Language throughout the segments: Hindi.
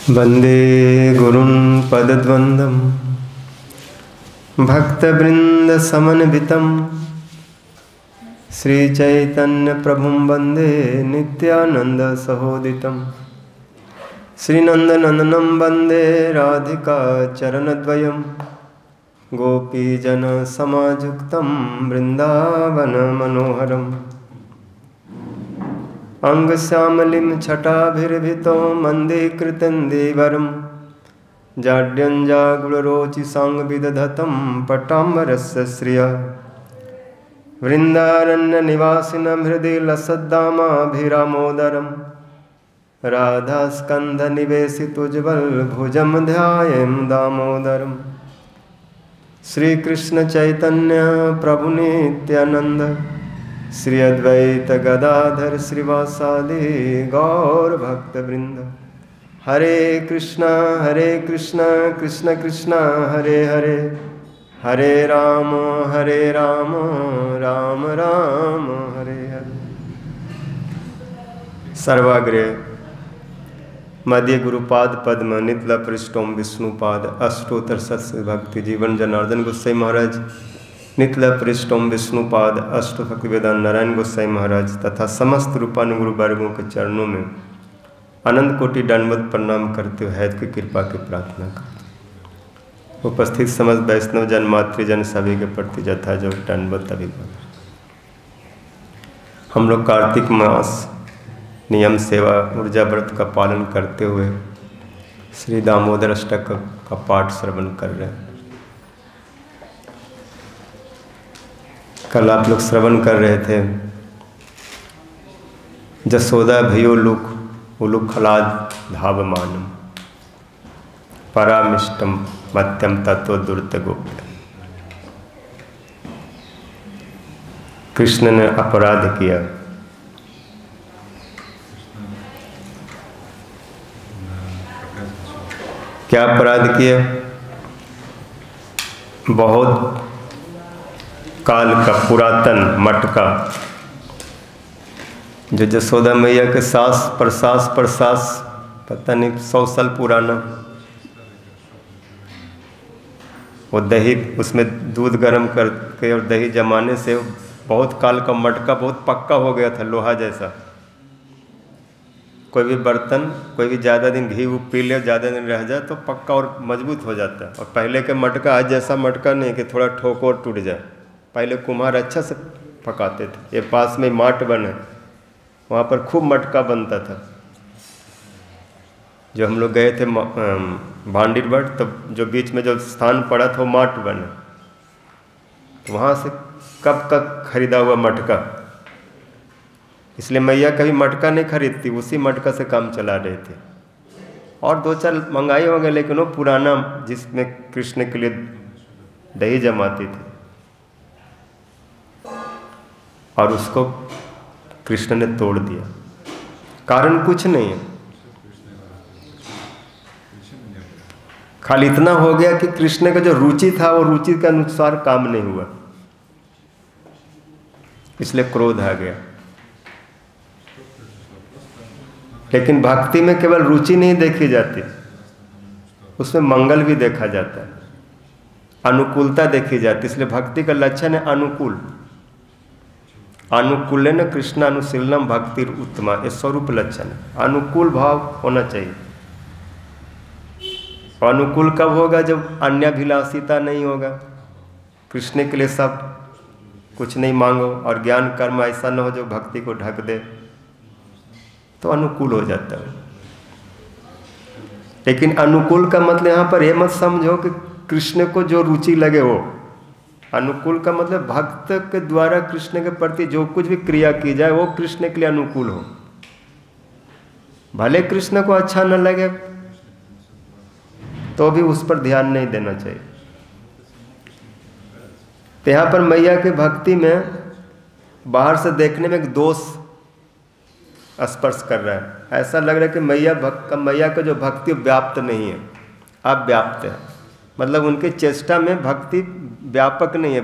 वंदे गुरुन् पदद्वन्द्वं भक्तवृन्दसमन्वितं श्रीचैतन्यप्रभुं वन्दे नित्यानन्दसहोदितं श्रीनन्दनन्दनं वन्दे राधिका चरणद्वयं गोपीजनसमायुक्तं वृन्दावनमनोहरम् अंगश्यामलिं छटाभिर्भितो मन्दीकृतं जाड्यञ्जागुणरोचिसाङ्गविदधतं पट्टाम्बरस्य श्रिया वृन्दारण्यनिवासिनं हृदि लसद्दामाभिरामोदरं राधास्कन्धनिवेशितुज्ज्वलभुजं ध्यायें दामोदरम् श्रीकृष्णचैतन्य प्रभुनित्यानन्द श्री अद्वैत गदाधर श्रीवासादि गौर भक्तवृंद। हरे कृष्णा कृष्ण कृष्ण हरे हरे, हरे राम राम राम हरे हरे। सर्वाग्रे मध्य गुरुपाद पद्म नितला पृष्ठों विष्णुपाद अष्टोत्तर सत्स्य भक्ति जीवन जनार्दन गोसाई महाराज नितला पृष्ठों विष्णुपाद अष्ट भक्तिवेदांत नारायण गोसाई महाराज तथा समस्त रूपानुगुरु वर्गों के चरणों में अनंत कोटि दंडवत प्रणाम करते हुए हैत की कृपा की प्रार्थना करते। उपस्थित समस्त वैष्णव जन मातृजन सभी के प्रति जथा जो दंडवत अभिवादन। हम लोग कार्तिक मास नियम सेवा ऊर्जा व्रत का पालन करते हुए श्री दामोदर अष्टक का पाठ श्रवण कर रहे हैं। कल आप लोग श्रवण कर रहे थे जसोदा भयो लुक उलुखलाद धावमानम परामिष्टम मत्यम तत्व दुर्त गोप्त। कृष्ण ने अपराध किया, क्या अपराध किया? बहुत काल का पुरातन मटका जो जसोदा मैया के सास प्रसास पता नहीं 100 साल पुराना, वो दही उसमें दूध गर्म करके और दही जमाने से बहुत काल का मटका बहुत पक्का हो गया था, लोहा जैसा। कोई भी बर्तन कोई भी ज़्यादा दिन घी पी ले, ज़्यादा दिन रह जाए तो पक्का और मजबूत हो जाता है। और पहले के मटका आज जैसा मटका नहीं कि थोड़ा ठोको और टूट जाए। पहले कुम्हार अच्छा से पकाते थे। ये पास में माट बन है, वहाँ पर खूब मटका बनता था। जो हम लोग गए थे भांडीरबट, तब जो बीच में जो स्थान पड़ा था वो माट बने, तो वहाँ से कब का खरीदा हुआ मटका। इसलिए मैया कभी मटका नहीं खरीदती, उसी मटका से काम चला रहे थे। और 2-4 मंगाए होंगे, लेकिन वो पुराना जिसमें कृष्ण के लिए दही जमाती थी, और उसको कृष्ण ने तोड़ दिया। कारण कुछ नहीं है, खाली इतना हो गया कि कृष्ण का जो रुचि था वो रुचि के अनुसार काम नहीं हुआ, इसलिए क्रोध आ गया। लेकिन भक्ति में केवल रुचि नहीं देखी जाती, उसमें मंगल भी देखा जाता है, अनुकूलता देखी जाती। इसलिए भक्ति का लक्षण है अनुकूल। अनुकूलन कृष्ण अनुशीलनम भक्ति उत्तमा, ये स्वरूप लक्षण है। अनुकूल भाव होना चाहिए। अनुकूल कब होगा? जब अन्याभिलाषिता नहीं होगा, कृष्ण के लिए सब कुछ नहीं मांगो, और ज्ञान कर्म ऐसा न हो जो भक्ति को ढक दे, तो अनुकूल हो जाता है। लेकिन अनुकूल का मतलब यहाँ पर ये मत समझो कि कृष्ण को जो रुचि लगे वो। अनुकूल का मतलब भक्त के द्वारा कृष्ण के प्रति जो कुछ भी क्रिया की जाए वो कृष्ण के लिए अनुकूल हो। भले कृष्ण को अच्छा न लगे तो भी उस पर ध्यान नहीं देना चाहिए। तो यहाँ पर मैया की भक्ति में बाहर से देखने में एक दोष स्पर्श कर रहा है। ऐसा लग रहा है कि मैया का जो भक्ति व्याप्त नहीं है, अव्याप्त है। मतलब उनकी चेष्टा में भक्ति व्यापक नहीं है,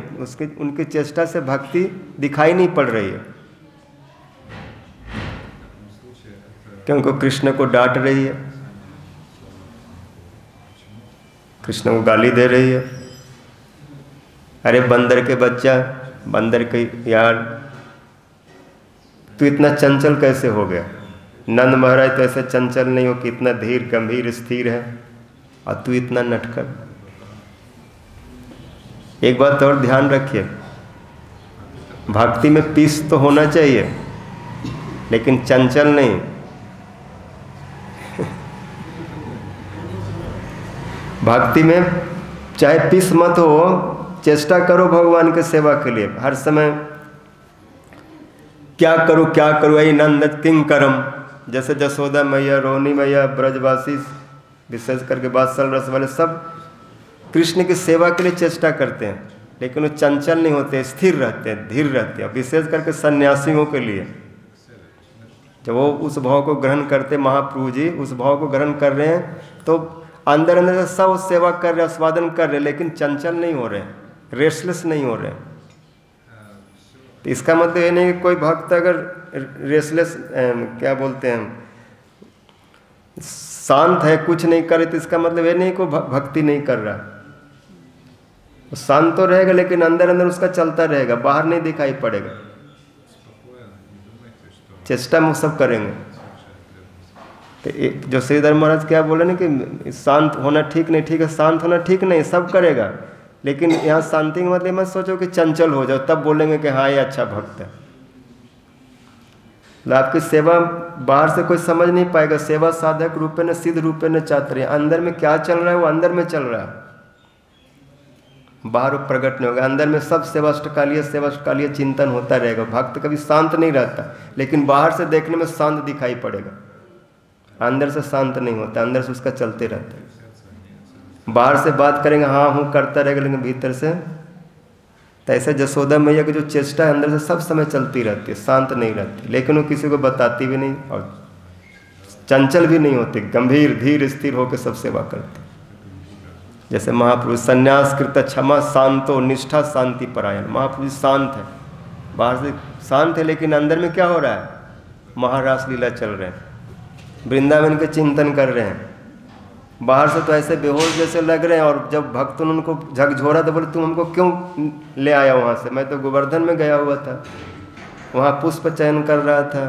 उनकी चेष्टा से भक्ति दिखाई नहीं पड़ रही है। कि उनको कृष्ण को डांट रही है, कृष्ण को गाली दे रही है, अरे बंदर के बच्चा, बंदर के यार, तू इतना चंचल कैसे हो गया? नंद महाराज तो ऐसे चंचल नहीं हो कि इतना धीर गंभीर स्थिर है, और तू इतना नटखट। एक बात और ध्यान रखिए, भक्ति में पीस तो होना चाहिए लेकिन चंचल नहीं। भक्ति में चाहे पीस मत हो, चेष्टा करो भगवान के सेवा के लिए हर समय। क्या करूँ क्या करूँ, ऐ नंद किंग करम, जैसे जसोदा मैया, रोहिणी मैया, ब्रजवासी, विशेष करके वात्सल रस वाले सब कृष्ण की सेवा के लिए चेष्टा करते हैं, लेकिन वो चंचल नहीं होते, स्थिर रहते हैं, धीर रहते हैं। विशेष करके सन्यासियों के लिए जब वो उस भाव को ग्रहण करते, महाप्रभु जी उस भाव को ग्रहण कर रहे हैं, तो अंदर अंदर से सब सेवा कर रहे हैं, आस्वादन कर रहे हैं, लेकिन चंचल नहीं हो रहे, रेस्टलेस नहीं हो रहे। तो इसका मतलब ये नहीं कि कोई भक्त अगर रेस्टलेस क्या बोलते हैं, शांत है, कुछ नहीं करे, तो इसका मतलब ये नहीं कि भक्ति नहीं कर रहा। वो शांत तो रहेगा लेकिन अंदर अंदर उसका चलता रहेगा, बाहर नहीं दिखाई पड़ेगा। चेष्टा में सब करेंगे। तो जो श्रीधर महाराज क्या बोले ना कि शांत होना ठीक नहीं, ठीक है शांत होना ठीक नहीं, सब करेगा, लेकिन यहाँ शांति का मतलब मत सोचो कि चंचल हो जाओ तब बोलेंगे कि हाँ ये अच्छा भक्त है। आपकी सेवा बाहर से कोई समझ नहीं पाएगा। सेवा साधक रूपे न सिद्ध रूपे न चातुर्य, अंदर में क्या चल रहा है वो अंदर में चल रहा है, बाहर प्रकट नहीं होगा। अंदर में सब सेवाष्टकालीय चिंतन होता रहेगा। भक्त कभी शांत नहीं रहता, लेकिन बाहर से देखने में शांत दिखाई पड़ेगा, अंदर से शांत नहीं होता, अंदर से उसका चलते रहता है। बाहर से बात करेंगे हाँ हूँ करता रहेगा, लेकिन भीतर से तो ऐसे जसोदा मैया की जो चेष्टा है अंदर से सब समय चलती रहती है, शांत नहीं रहती, लेकिन वो किसी को बताती भी नहीं और चंचल भी नहीं होती, गंभीर धीर स्थिर होकर सब सेवा करते। जैसे महापुरुष संन्यास कृत क्षमा शांतो निष्ठा शांति परायण, महापुरुष शांत है, बाहर से शांत है, लेकिन अंदर में क्या हो रहा है, महारास लीला चल रहे हैं, वृंदावन के चिंतन कर रहे हैं। बाहर से तो ऐसे बेहोश जैसे लग रहे हैं, और जब भक्त ने उनको झकझोरा तो बोले तुम हमको क्यों ले आया वहाँ से? मैं तो गोवर्धन में गया हुआ था, वहाँ पुष्प चयन कर रहा था,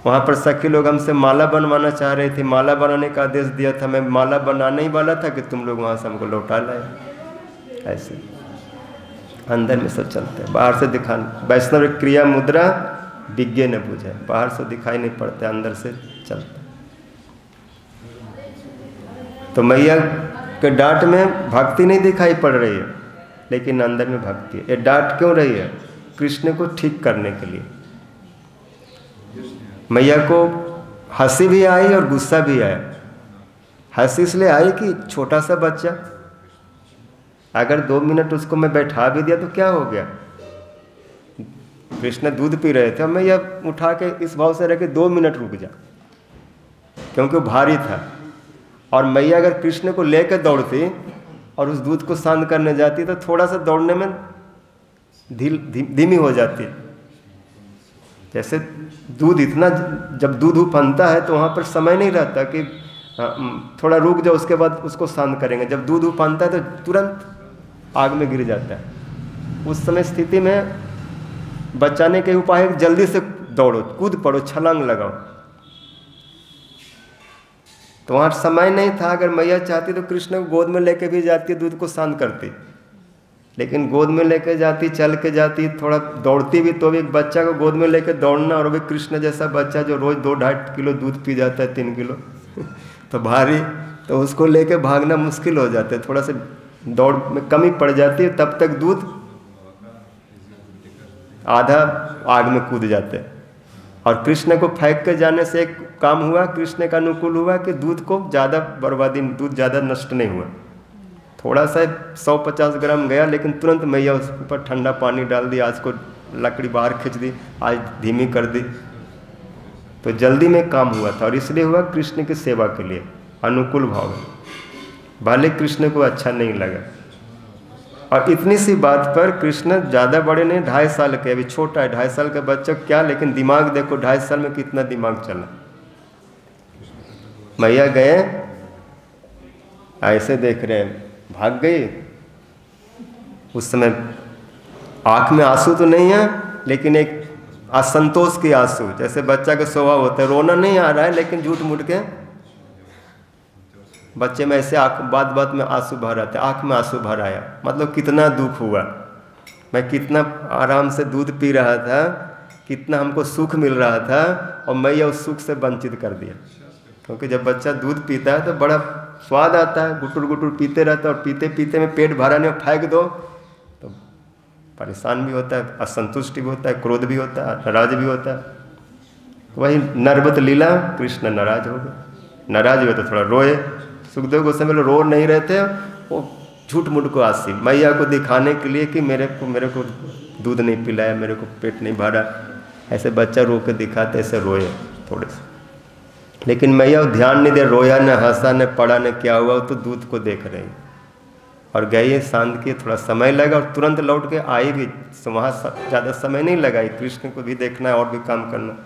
वहाँ पर सखी लोग हमसे माला बनवाना चाह रही थी, माला बनाने का आदेश दिया था, मैं माला बनाने ही वाला था कि तुम लोग वहाँ से हमको लौटा लाए। ऐसे अंदर में सब चलते हैं, बाहर से दिखाना। वैष्णव क्रिया मुद्रा विज्ञ न बुझे, बाहर से दिखाई नहीं पड़ते, अंदर से चलते। तो मैया के डांट में भक्ति नहीं दिखाई पड़ रही है, लेकिन अंदर में भक्ति है। ये डांट क्यों रही है? कृष्ण को ठीक करने के लिए। मैया को हंसी भी आई और गुस्सा भी आया। हंसी इसलिए आई कि छोटा सा बच्चा, अगर 2 मिनट उसको मैं बैठा भी दिया तो क्या हो गया? कृष्ण दूध पी रहे थे, मैया उठा के इस भाव से रह के 2 मिनट रुक जा, क्योंकि वो भारी था। और मैया अगर कृष्ण को लेकर दौड़ती और उस दूध को शांत करने जाती तो थोड़ा सा दौड़ने में धीमी हो जाती। जैसे दूध इतना, जब दूध उफनता है तो वहाँ पर समय नहीं रहता कि थोड़ा रुक जाओ उसके बाद उसको शांत करेंगे। जब दूध उफनता है तो तुरंत आग में गिर जाता है। उस समय स्थिति में बचाने के उपाय जल्दी से दौड़ो, कूद पड़ो, छलांग लगाओ। तो वहाँ समय नहीं था। अगर मैया चाहती तो कृष्ण को गोद में लेके भी जाती, दूध को शांत करती, लेकिन गोद में लेके जाती, चल के जाती, थोड़ा दौड़ती भी, तो भी एक बच्चा को गोद में लेके दौड़ना, और भी कृष्ण जैसा बच्चा जो रोज 2-2.5 किलो दूध पी जाता है, 3 किलो तो भारी, तो उसको लेके भागना मुश्किल हो जाता है, थोड़ा सा दौड़ में कमी पड़ जाती है, तब तक दूध आधा आग में कूद जाते हैं। और कृष्ण को फेंक के जाने से एक काम हुआ, कृष्ण का अनुकूल हुआ कि दूध को ज़्यादा बर्बादी, दूध ज़्यादा नष्ट नहीं हुआ। थोड़ा सा 150 ग्राम गया, लेकिन तुरंत मैया उस ऊपर ठंडा पानी डाल दी, आज को लकड़ी बाहर खींच दी, आज धीमी कर दी, तो जल्दी में काम हुआ था। और इसलिए हुआ कृष्ण की सेवा के लिए अनुकूल भाव है। भले कृष्ण को अच्छा नहीं लगा। और इतनी सी बात पर कृष्ण ज़्यादा बड़े नहीं, 2.5 साल के, अभी छोटा है, 2.5 साल का बच्चा क्या, लेकिन दिमाग देखो 2.5 साल में कितना दिमाग चला। मैया गए ऐसे देख रहे हैं, भाग गई। उस समय आँख में आंसू तो नहीं है, लेकिन एक असंतोष की आंसू, जैसे बच्चा का स्वभाव होता है, रोना नहीं आ रहा है लेकिन झूठ मूठ के बच्चे में ऐसे आँख बात बात में आंसू भर आते, आँख में आंसू भर आया। मतलब कितना दुख हुआ, मैं कितना आराम से दूध पी रहा था, कितना हमको सुख मिल रहा था, और मैं यह उस सुख से वंचित कर दिया। क्योंकि जब बच्चा दूध पीता है तो बड़ा स्वाद आता है, गुटुर गुटुर पीते रहता है, और पीते पीते में पेट भरा नहीं, फेंक दो तो परेशान भी होता है, असंतुष्टि भी होता है, क्रोध भी होता है, नाराज भी होता है। वही नरबत लीला, कृष्ण नाराज हो गए। नाराज हुए तो थोड़ा रोए। सुखदेव गोस्वामी लोग रो नहीं रहे थे, वो झूठ मूठ को आसी मैया को दिखाने के लिए कि मेरे को दूध नहीं पिलाया, मेरे को पेट नहीं भरा, ऐसे बच्चा रो के दिखाते, ऐसे रोए थोड़े से। लेकिन मैया ध्यान नहीं दे, रोया न हंसा न पड़ा न क्या हुआ, वो तो दूध को देख रही और गई शांत की। थोड़ा समय लगा और तुरंत लौट के आई भी, वहाँ ज़्यादा समय नहीं लगाई, कृष्ण को भी देखना है और भी काम करना।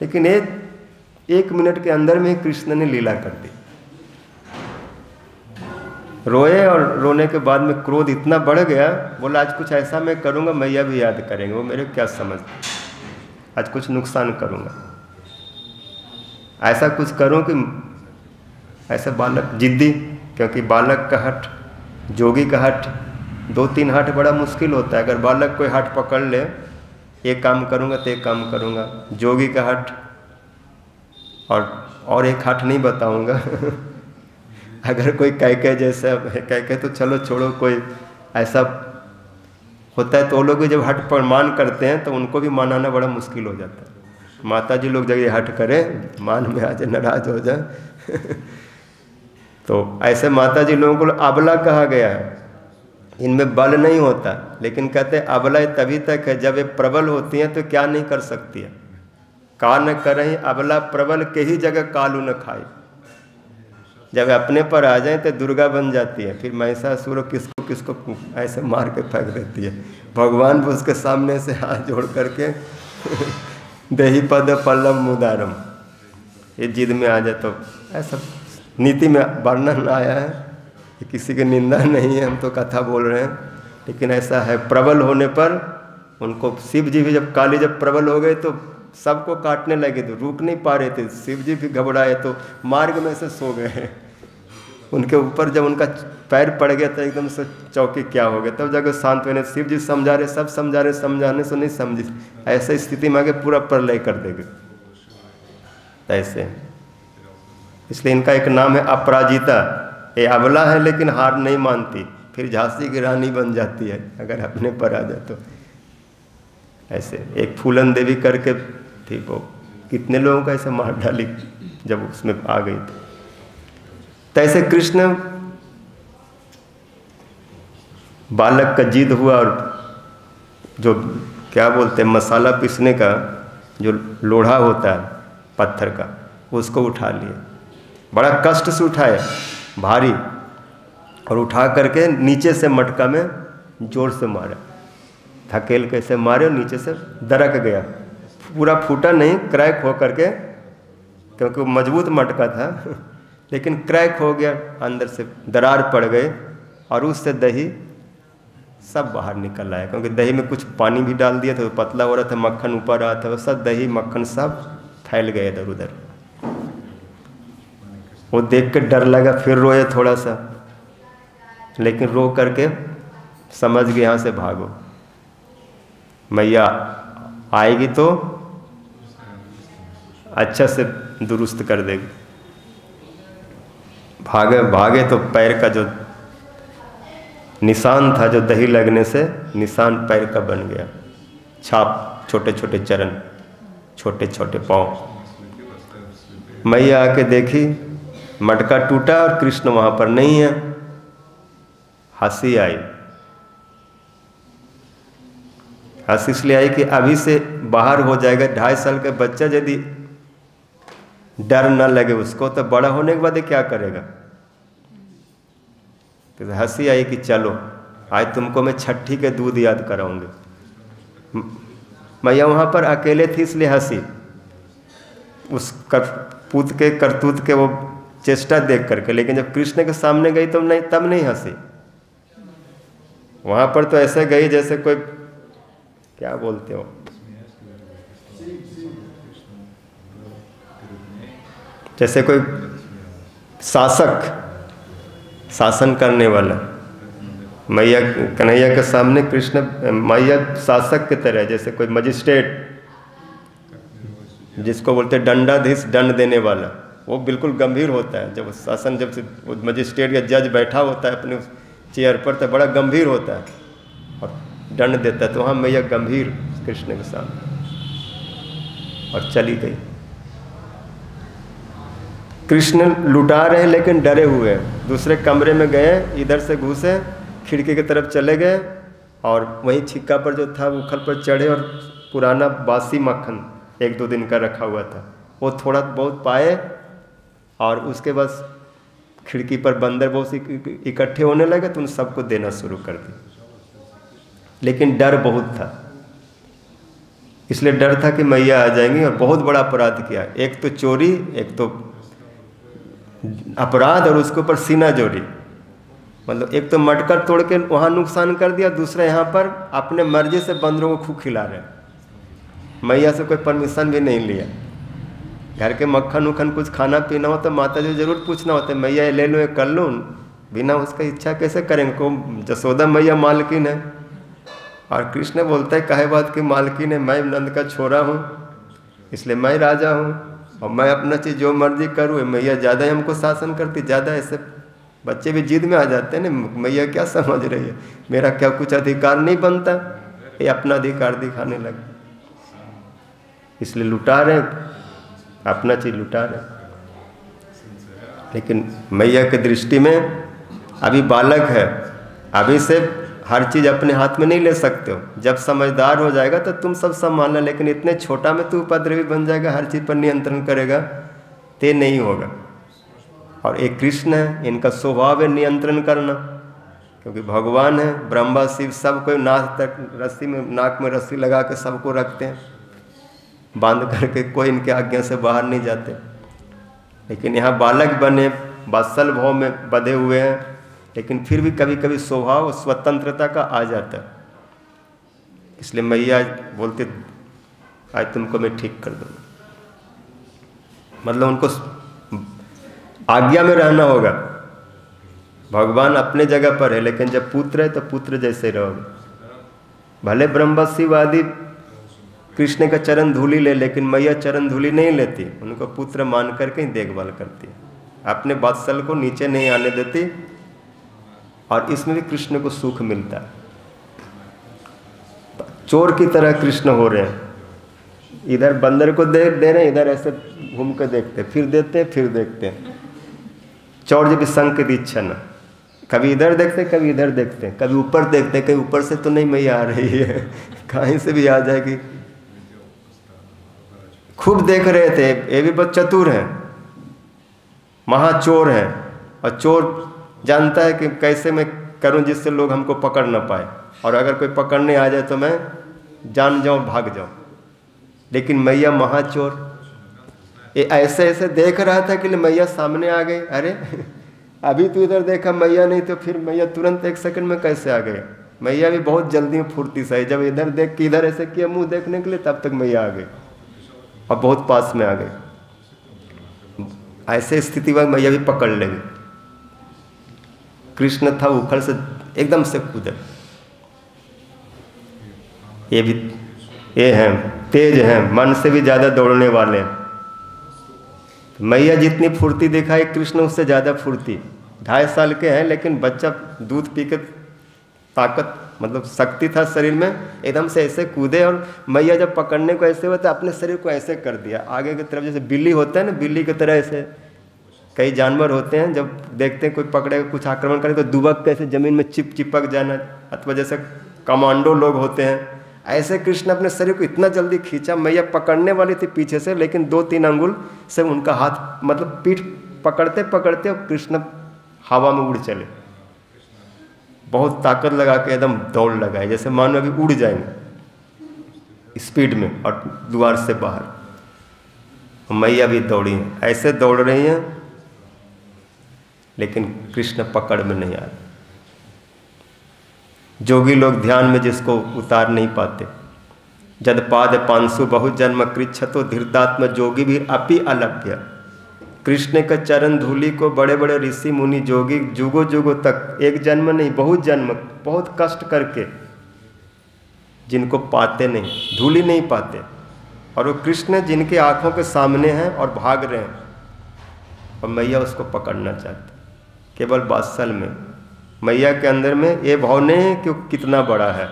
लेकिन एक मिनट के अंदर में कृष्ण ने लीला कर दी। रोए और रोने के बाद में क्रोध इतना बढ़ गया, बोला आज कुछ ऐसा मैं करूँगा मैया भी याद करेंगे, वो मेरे क्या समझ, आज कुछ नुकसान करूँगा, ऐसा कुछ करूँ कि ऐसा बालक जिद्दी, क्योंकि बालक का हट, जोगी का हट, 2-3 हट बड़ा मुश्किल होता है। अगर बालक कोई हट पकड़ ले, एक काम करूँगा तो एक काम करूँगा, जोगी का हट, और एक हट नहीं बताऊँगा अगर कोई कह जैसा कह तो चलो छोड़ो, कोई ऐसा होता है तो वो लोग भी जब हट पर मान करते हैं तो उनको भी मनाना बड़ा मुश्किल हो जाता है। माता जी लोग जब ये हट करे, मान में आ जाए, नाराज हो जाए तो ऐसे माता जी लोगों को अबला कहा गया है। इनमें बल नहीं होता, लेकिन कहते हैं अबला तभी तक है जब ये प्रबल होती हैं तो क्या नहीं कर सकती है। का न करहीं अबला प्रबल के ही जगह कालू न खाए। जब अपने पर आ जाए तो दुर्गा बन जाती है, फिर महिषासुर किसको किसको ऐसे मार के फेंक देती है। भगवान भी उसके सामने से हाथ जोड़ करके देही पद पल्लव मुदारम, ये जिद में आ जाए तो ऐसा नीति में वर्णन आया है कि किसी की निंदा नहीं है, हम तो कथा बोल रहे हैं, लेकिन ऐसा है। प्रबल होने पर उनको शिव जी भी जब काली जब प्रबल हो गए तो सबको काटने लगे, तो रुक नहीं पा रहे थे। शिव जी भी घबराए तो मार्ग में से सो गए। उनके ऊपर जब उनका पैर पड़ गया तो एकदम से चौकी क्या हो गया, तब जगह शांत हुए। शिव जी समझा रहे, सब समझा रहे, समझाने से नहीं समझी, ऐसे स्थिति में आगे पूरा प्रलय कर देंगे ऐसे। इसलिए इनका एक नाम है अपराजिता। ये अबला है लेकिन हार नहीं मानती, फिर झांसी की रानी बन जाती है अगर अपने पर आ जाए तो। ऐसे एक फूलन देवी करके थी, वो कितने लोगों का ऐसे मार डाली जब उसमें आ गई थी। तो ऐसे कृष्ण बालक का जिद हुआ और जो क्या बोलते हैं मसाला पीसने का जो लोढ़ा होता है पत्थर का, उसको उठा लिया, बड़ा कष्ट से उठाए, भारी, और उठा करके नीचे से मटका में जोर से मारा, धकेल कैसे मारे और नीचे से दरक गया। पूरा फूटा नहीं, क्रैक हो करके, क्योंकि वो मजबूत मटका था, लेकिन क्रैक हो गया, अंदर से दरार पड़ गए और उससे दही सब बाहर निकल आया। क्योंकि दही में कुछ पानी भी डाल दिया था तो पतला हो रहा था, मक्खन ऊपर आ रहा था, वो सब दही मक्खन सब फैल गए इधर उधर। वो देख के डर लगा, फिर रोए थोड़ा सा, लेकिन रो करके समझ गए यहाँ से भागो, मैया आएगी तो अच्छा से दुरुस्त कर देगी। भागे तो पैर का जो निशान था, जो दही लगने से निशान पैर का बन गया, छाप, छोटे छोटे चरण, छोटे छोटे पाँव। मैया आके देखी, मटका टूटा और कृष्ण वहाँ पर नहीं है। हंसी आई, हंसी इसलिए आई कि अभी से बाहर हो जाएगा। 2.5 साल का बच्चा यदि डर न लगे उसको, तो बड़ा होने के बाद क्या करेगा। तो हंसी आई कि चलो आज तुमको मैं छठी के दूध याद कराऊंगी। मैया वहाँ पर अकेले थी इसलिए हंसी। उस पूत के करतूत के वो चेष्टा देख करके, लेकिन जब कृष्ण के सामने गई तो नहीं, तब नहीं हंसी। वहां पर तो ऐसे गई जैसे कोई, क्या बोलते हो, जैसे कोई शासक, शासन करने वाला। मैया कन्हैया के सामने कृष्ण, मैया शासक की तरह, जैसे कोई मजिस्ट्रेट जिसको बोलते दंडाधीश, दंड देने वाला, वो बिल्कुल गंभीर होता है। जब शासन, जब मजिस्ट्रेट या जज बैठा होता है अपने चेयर पर, तो बड़ा गंभीर होता है और दंड देता है। तो वहाँ मैया गंभीर कृष्ण के सामने, और चली गई। कृष्ण लुटा रहे लेकिन डरे हुए हैं। दूसरे कमरे में गए, इधर से घुसे, खिड़की की तरफ चले गए, और वहीं छिक्का पर जो था उखल पर चढ़े, और पुराना बासी मक्खन 1-2 दिन का रखा हुआ था, वो थोड़ा बहुत पाए, और उसके बाद खिड़की पर बंदर बहुत इकट्ठे होने लगे, तो उन सबको देना शुरू कर दिया। लेकिन डर बहुत था, इसलिए डर था कि मैया आ जाएंगी, और बहुत बड़ा अपराध किया। एक तो चोरी, एक तो अपराध, और उसके ऊपर सीना जोड़ी। मतलब एक तो मटका तोड़ के वहाँ नुकसान कर दिया, दूसरा यहाँ पर अपने मर्जी से बंदरों को खूब खिला रहे, मैया से कोई परमिशन भी नहीं लिया। घर के मक्खन उखन कुछ खाना पीना हो तो माता जी जरूर पूछना होता है, मैया ये ले लो, ये कर लो। बिना उसका इच्छा कैसे करेंगे? को जसोदा मैया मालकिन है, और कृष्ण बोलता है काहे बात की मालकिन है, मैं नंद का छोरा हूँ, इसलिए मैं राजा हूँ, और मैं अपना चीज़ जो मर्जी करूँ। मैया ज़्यादा ही हमको शासन करती, ज़्यादा। ऐसे बच्चे भी जिद में आ जाते हैं ना, मैया क्या समझ रही है, मेरा क्या कुछ अधिकार नहीं बनता, ये अपना अधिकार दिखाने लगे। इसलिए लुटा रहे, अपना चीज़ लुटा रहे। लेकिन मैया की दृष्टि में अभी बालक है, अभी से हर चीज़ अपने हाथ में नहीं ले सकते हो। जब समझदार हो जाएगा तो तुम सब संभालना, लेकिन इतने छोटा में तू उपद्रवी बन जाएगा, हर चीज़ पर नियंत्रण करेगा, ते नहीं होगा। और एक कृष्ण है, इनका स्वभाव है नियंत्रण करना, क्योंकि भगवान है, ब्रह्मा शिव सब कोई नाक तक रस्सी में, नाक में रस्सी लगा के सबको रखते हैं, बांध करके, कोई इनके आज्ञा से बाहर नहीं जाते। लेकिन यहाँ बालक बने, वात्सल भाव में बंधे हुए हैं, लेकिन फिर भी कभी कभी स्वभाव स्वतंत्रता का आ जाता है। इसलिए मैया बोलते आज तुमको मैं ठीक कर दूँगा, मतलब उनको आज्ञा में रहना होगा। भगवान अपने जगह पर है, लेकिन जब पुत्र है तो पुत्र जैसे रहोगे। भले ब्रह्मा शिव आदि कृष्ण का चरण धूली ले, लेकिन मैया चरण धूली नहीं लेती, उनको पुत्र मान करके ही देखभाल करती है, अपने वात्सल को नीचे नहीं आने देती। और इसमें भी कृष्ण को सुख मिलता है। चोर की तरह कृष्ण हो रहे हैं, इधर बंदर को दे रहे हैं, इधर ऐसे घूम कर देखते, फिर देते हैं, फिर देखते हैं। चौर जी भी संग की इच्छा न, कभी इधर देखते, कभी इधर देखते, कभी ऊपर देखते, कभी ऊपर से तो नहीं मैया आ रही है, कहीं से भी आ जाएगी। खूब देख रहे थे, ये भी बहुत चतुर हैं, महाचोर हैं, और चोर जानता है कि कैसे मैं करूं जिससे लोग हमको पकड़ ना पाए, और अगर कोई पकड़ने आ जाए तो मैं जान जाऊं, भाग जाऊं। लेकिन मैया महाचोर, ये ऐसे ऐसे देख रहा था कि मैया सामने आ गई। अरे अभी तू इधर देखा, मैया नहीं, तो फिर मैया तुरंत 1 सेकंड में कैसे आ गई? मैया भी बहुत जल्दी फुर्ती से, जब इधर देख के इधर ऐसे किया मुंह देखने के लिए, तब तक मैया आ गई और बहुत पास में आ गई। ऐसे स्थिति में मैया भी पकड़ लेगी। कृष्ण था उखड़ से एकदम से कूदे। ये भी ये हैं, तेज हैं, मन से भी ज़्यादा दौड़ने वाले हैं। मैया जितनी फुर्ती दिखाई, कृष्ण उससे ज़्यादा फुर्ती। 2.5 साल के हैं, लेकिन बच्चा दूध पी के ताकत, मतलब शक्ति था शरीर में, एकदम से ऐसे कूदे। और मैया जब पकड़ने को ऐसे हुआ तो अपने शरीर को ऐसे कर दिया आगे की तरफ, जैसे बिल्ली होता है ना, बिल्ली की तरह। ऐसे कई जानवर होते हैं, जब देखते हैं कोई पकड़े कुछ आक्रमण करे तो दुबक के ऐसे जमीन में चिपक जाना, अथवा जैसे कमांडो लोग होते हैं, ऐसे कृष्ण अपने शरीर को इतना जल्दी खींचा। मैया पकड़ने वाली थी पीछे से, लेकिन 2-3 अंगुल से उनका हाथ, मतलब पीठ पकड़ते पकड़ते और कृष्ण हवा में उड़ चले। बहुत ताकत लगा के एकदम दौड़ लगाए, जैसे मानो अभी उड़ जाएंगे स्पीड में, और द्वार से बाहर मैया भी दौड़ी हैं। ऐसे दौड़ रही हैं लेकिन कृष्ण पकड़ में नहीं आते। जोगी लोग ध्यान में जिसको उतार नहीं पाते। जद पाद पांसु बहु जन्म कृच्छतो धीर्तात्म जोगी भी अपि अलभ्य। कृष्ण के चरण धूलि को बड़े बड़े ऋषि मुनि जोगी जुगो जुगो तक, एक जन्म नहीं बहुत जन्म, बहुत कष्ट करके जिनको पाते नहीं, धूलि नहीं पाते। और वो कृष्ण जिनके आंखों के सामने हैं और भाग रहे हैं, और मैया उसको पकड़ना चाहती। केवल वात्सल में मैया के अंदर में ये भाव नहीं है कि वो कितना बड़ा है,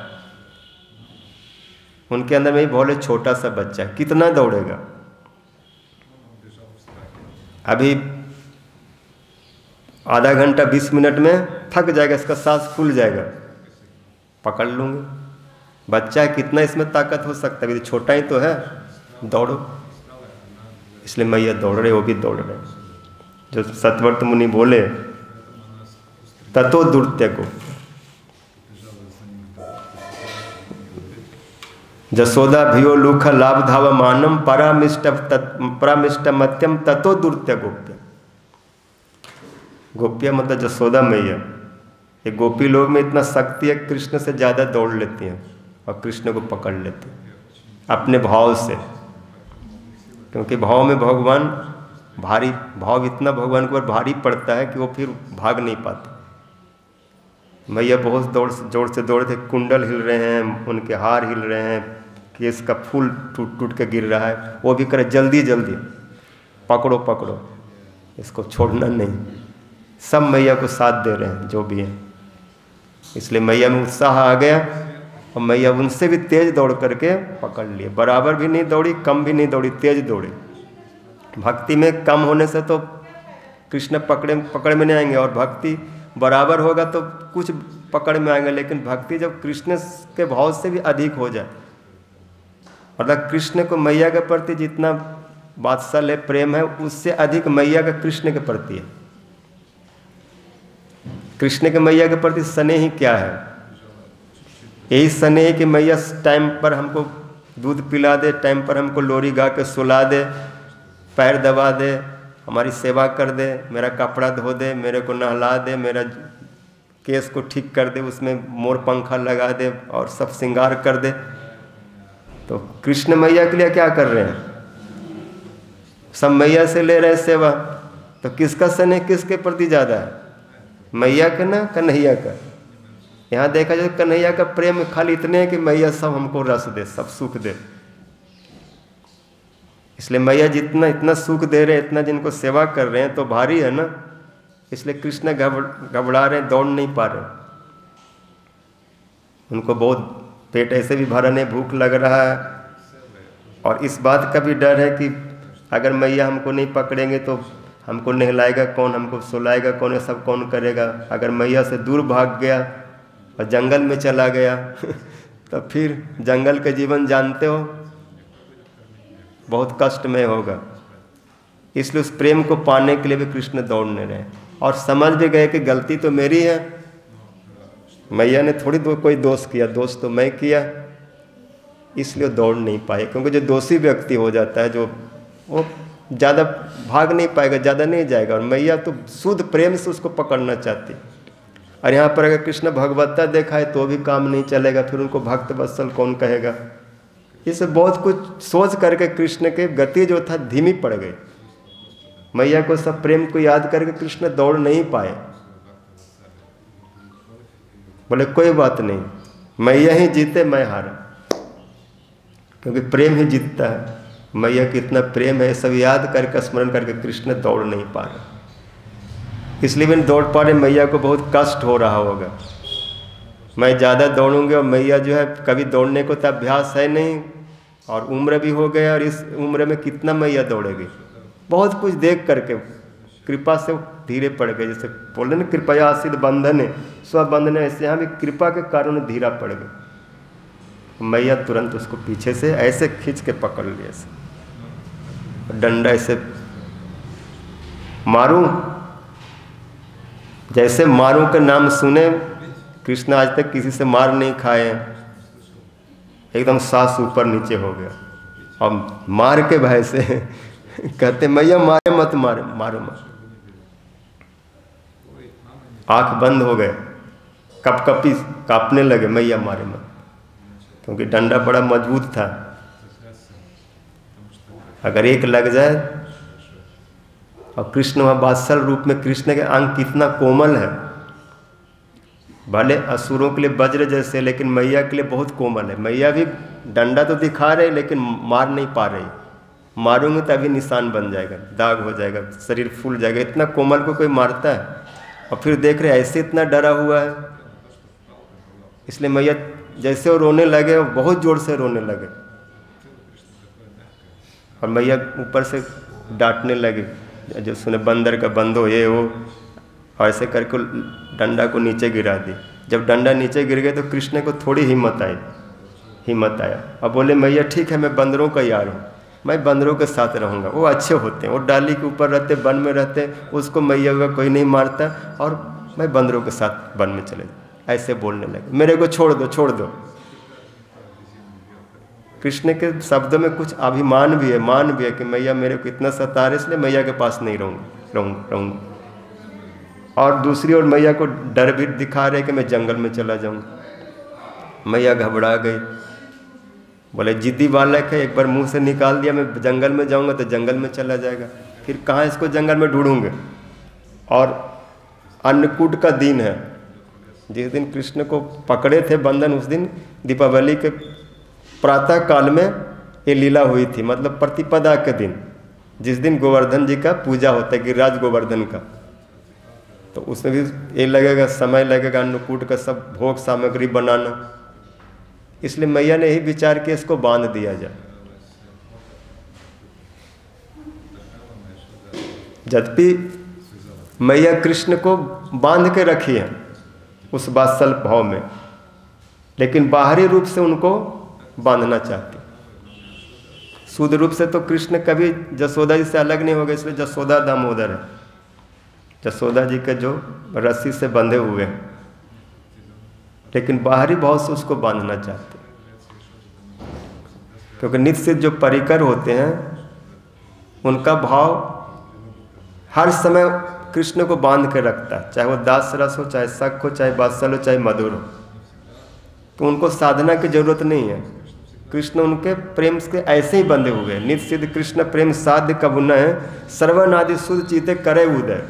उनके अंदर में ये भाव है छोटा सा बच्चा है, कितना दौड़ेगा। अभी आधा घंटा 20 मिनट में थक जाएगा, इसका सांस फूल जाएगा, पकड़ लूँगी। बच्चा है, कितना इसमें ताकत हो सकता है, अभी छोटा ही तो है, दौड़ो। इसलिए मैया दौड़ रहे, वो भी दौड़ रहे। जो सतवर्त मुनि बोले ततो दुर्त्य को, जसोदा भियो लूख लाभ धाव मानम परामिष्ट मत्यम ततो दुर्त्य गोप्य। गोप्य मतलब जसोदा मैया। ये गोपी लोग में इतना शक्ति है, कृष्ण से ज़्यादा दौड़ लेती हैं और कृष्ण को पकड़ लेती हैं अपने भाव से। क्योंकि भाव में भगवान भारी, भाव इतना भगवान के ऊपर भारी पड़ता है कि वो फिर भाग नहीं पाते। मैया बहुत जोर से दौड़े थे, कुंडल हिल रहे हैं, उनके हार हिल रहे हैं, केस का फूल टूट टूट के गिर रहा है, वो भी करे जल्दी जल्दी, पकड़ो पकड़ो, इसको छोड़ना नहीं। सब मैया को साथ दे रहे हैं जो भी हैं। इसलिए मैया में उत्साह आ गया और मैया उनसे भी तेज दौड़ करके पकड़ लिए। बराबर भी नहीं दौड़ी, कम भी नहीं दौड़ी, तेज दौड़ी। भक्ति में कम होने से तो कृष्ण पकड़ में नहीं आएंगे, और भक्ति बराबर होगा तो कुछ पकड़ में आएंगे। लेकिन भक्ति जब कृष्ण के भाव से भी अधिक हो जाए, मतलब कृष्ण को मैया के प्रति जितना वात्सल्य प्रेम है, उससे अधिक मैया का कृष्ण के प्रति है। कृष्ण के मैया के प्रति स्नेह ही क्या है, यही स्नेह कि मैया टाइम पर हमको दूध पिला दे, टाइम पर हमको लोरी गा के सुला दे, पैर दबा दे, हमारी सेवा कर दे, मेरा कपड़ा धो दे, मेरे को नहला दे, मेरा केस को ठीक कर दे, उसमें मोर पंखा लगा दे और सब श्रृंगार कर दे। तो कृष्ण मैया के लिए क्या कर रहे हैं, सब मैया से ले रहे सेवा। तो किसका स्नेह किसके प्रति ज़्यादा है, मैया का ना कन्हैया का। यहाँ देखा जाए कन्हैया का प्रेम खाली इतने है कि मैया सब हमको रस दे, सब सुख दे। इसलिए मैया जितना इतना सुख दे रहे हैं, इतना जिनको सेवा कर रहे हैं, तो भारी है ना। इसलिए कृष्ण घबरा रहे हैं, दौड़ नहीं पा रहे। उनको बहुत पेट ऐसे भी भरा नहीं, भूख लग रहा है, और इस बात का भी डर है कि अगर मैया हमको नहीं पकड़ेंगे तो हमको नहलाएगा कौन, हमको सुलाएगा कौन, ये सब कौन करेगा। अगर मैया से दूर भाग गया और जंगल में चला गया तो फिर जंगल के जीवन जानते हो, बहुत कष्टमय होगा। इसलिए उस प्रेम को पाने के लिए भी कृष्ण दौड़ने रहे, और समझ भी गए कि गलती तो मेरी है, मैया ने थोड़ी कोई दोष किया, दोष तो मैं किया। इसलिए दौड़ नहीं पाए, क्योंकि जो दोषी व्यक्ति हो जाता है, जो वो ज़्यादा भाग नहीं पाएगा, ज़्यादा नहीं जाएगा। और मैया तो शुद्ध प्रेम से उसको पकड़ना चाहती। और यहाँ पर अगर कृष्ण भगवत्ता देखा है तो भी काम नहीं चलेगा, फिर उनको भक्त वत्सल कौन कहेगा। इसे बहुत कुछ सोच करके कृष्ण के गति जो था धीमी पड़ गई। मैया को सब प्रेम को याद करके कृष्ण दौड़ नहीं पाए। बोले कोई बात नहीं, मैया ही जीते मैं हारा, क्योंकि प्रेम ही जीतता है। मैया कितना प्रेम है सब याद करके स्मरण करके कृष्ण दौड़ नहीं पा रहे। इसलिए भी नहीं दौड़ पा रहे, मैया को बहुत कष्ट हो रहा होगा। मैं ज़्यादा दौड़ूंगी और मैया जो है कभी दौड़ने को तो अभ्यास है नहीं, और उम्र भी हो गया, और इस उम्र में कितना मैया दौड़ेगी। बहुत कुछ देख करके कृपा से धीरे पड़ गए। जैसे बोले ना कृपया आसिद बंधन स्वबंधन, ऐसे यहाँ भी कृपा के कारण धीरा पड़ गए। मैया तुरंत उसको पीछे से ऐसे खींच के पकड़ लिया, ऐसे डंडा ऐसे मारूं, जैसे मारूं का नाम सुने। कृष्ण आज तक किसी से मार नहीं खाए, एकदम सांस ऊपर नीचे हो गया, और मार के भय से कहते मैया मारे मत, मारो मत। आंख बंद हो गए, कपकपी कांपने लगे, मैया मारे मत, क्योंकि डंडा बड़ा मजबूत था। अगर एक लग जाए, और कृष्ण वहाँ वात्सल रूप में, कृष्ण के अंग कितना कोमल है, भले असुरों के लिए वज्र जैसे, लेकिन मैया के लिए बहुत कोमल है। मैया भी डंडा तो दिखा रहे लेकिन मार नहीं पा रही, मारूंगे तो अभी निशान बन जाएगा, दाग हो जाएगा, शरीर फूल जाएगा। इतना कोमल को कोई मारता है? और फिर देख रहे ऐसे इतना डरा हुआ है। इसलिए मैया जैसे वो रोने लगे, वो बहुत जोर से रोने लगे, और मैया ऊपर से डांटने लगे, जो सुने बंदर का बंदो ये वो, और ऐसे करके डंडा को नीचे गिरा दी। जब डंडा नीचे गिर गया तो कृष्ण को थोड़ी हिम्मत आया, और बोले मैया ठीक है, मैं बंदरों का यार हूँ, मैं बंदरों के साथ रहूँगा, वो अच्छे होते हैं, वो डाली के ऊपर रहते, वन में रहते, उसको मैया हुआ कोई नहीं मारता, और मैं बंदरों के साथ वन में चले जाऊँ। ऐसे बोलने लगे, मेरे को छोड़ दो। कृष्ण के शब्दों में कुछ अभिमान भी है, मान भी है कि मैया मेरे को इतना सता रहे, इसलिए मैया के पास नहीं रहूँगा। और दूसरी ओर मैया को डर भी दिखा रहे कि मैं जंगल में चला जाऊँगा। मैया घबरा गई, बोले जिद्दी बालक है, एक बार मुंह से निकाल दिया मैं जंगल में जाऊँगा तो जंगल में चला जाएगा, फिर कहाँ इसको जंगल में ढूंढूंगे। और अन्नकूट का दिन है, जिस दिन कृष्ण को पकड़े थे बंधन, उस दिन दीपावली के प्रातः काल में ये लीला हुई थी, मतलब प्रतिपदा के दिन, जिस दिन गोवर्धन जी का पूजा होता है, गिरिराज गोवर्धन का। तो उसमें भी ये लगेगा, समय लगेगा अन्नकूट का सब भोग सामग्री बनाना। इसलिए मैया ने यही विचार किया इसको बांध दिया जाए। यद्यपि मैया कृष्ण को बांध के रखी है उस वात्सल भाव में, लेकिन बाहरी रूप से उनको बांधना चाहती। शुद्ध रूप से तो कृष्ण कभी जसोदा जी से अलग नहीं हो गए, इसलिए जसोदा दामोदर है, जसोदा जी के जो रस्सी से बंधे हुए हैं, लेकिन बाहरी भाव से उसको बांधना चाहते हैं। क्योंकि नित्य सिद्ध जो परिकर होते हैं उनका भाव हर समय कृष्ण को बांध के रखता है, चाहे वो दास रस हो, चाहे शक हो, चाहे वात्सल हो, चाहे मधुर हो। तो उनको साधना की जरूरत नहीं है, कृष्ण उनके प्रेम से ऐसे ही बंधे हुए हैं। नित्य सिद्ध कृष्ण प्रेम साध्य कबु न है, सर्वनादि शुद्ध चीते करे उदय।